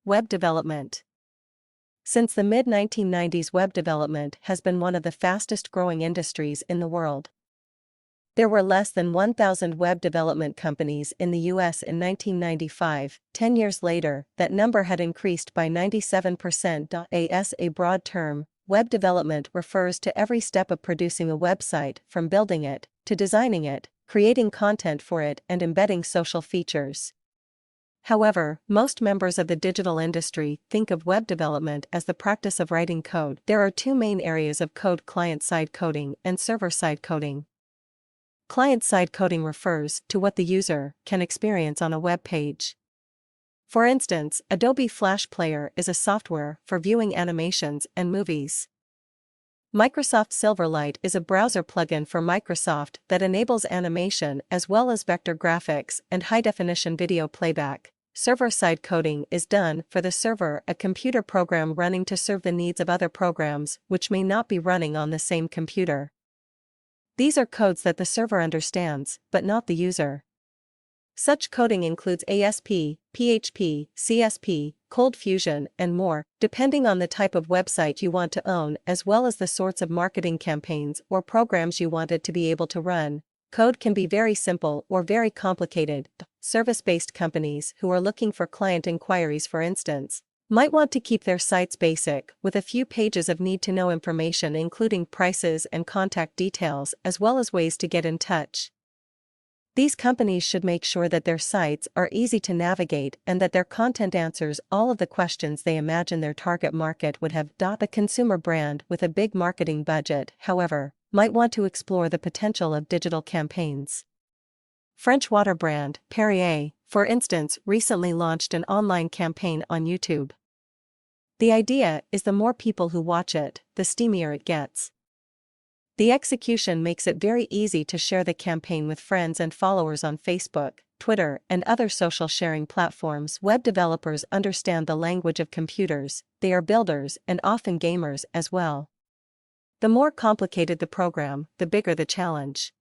Web development. Since the mid-1990s, web development has been one of the fastest-growing industries in the world. There were less than 1,000 web development companies in the US in 1995. 10 years later, that number had increased by 97%. As a broad term, web development refers to every step of producing a website, from building it, to designing it, creating content for it, and embedding social features. However, most members of the digital industry think of web development as the practice of writing code. There are two main areas of code: client-side coding and server-side coding. Client-side coding refers to what the user can experience on a web page. For instance, Adobe Flash Player is a software for viewing animations and movies. Microsoft Silverlight is a browser plugin for Microsoft that enables animation as well as vector graphics and high-definition video playback. Server-side coding is done for the server, a computer program running to serve the needs of other programs which may not be running on the same computer. These are codes that the server understands, but not the user. Such coding includes ASP, PHP, CSP, Cold Fusion, and more, depending on the type of website you want to own as well as the sorts of marketing campaigns or programs you want it to be able to run. Code can be very simple or very complicated. Service-based companies who are looking for client inquiries, for instance, might want to keep their sites basic, with a few pages of need-to-know information including prices and contact details as well as ways to get in touch. These companies should make sure that their sites are easy to navigate and that their content answers all of the questions they imagine their target market would have. The consumer brand with a big marketing budget, however, might want to explore the potential of digital campaigns. French water brand, Perrier, for instance, recently launched an online campaign on YouTube. The idea is the more people who watch it, the steamier it gets. The execution makes it very easy to share the campaign with friends and followers on Facebook, Twitter, and other social sharing platforms. Web developers understand the language of computers, they are builders and often gamers as well. The more complicated the program, the bigger the challenge.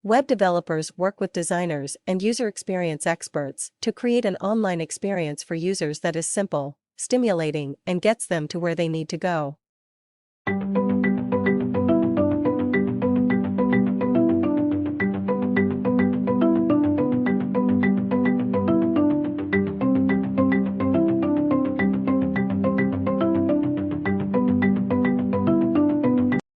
Web developers work with designers and user experience experts to create an online experience for users that is simple, stimulating, and gets them to where they need to go.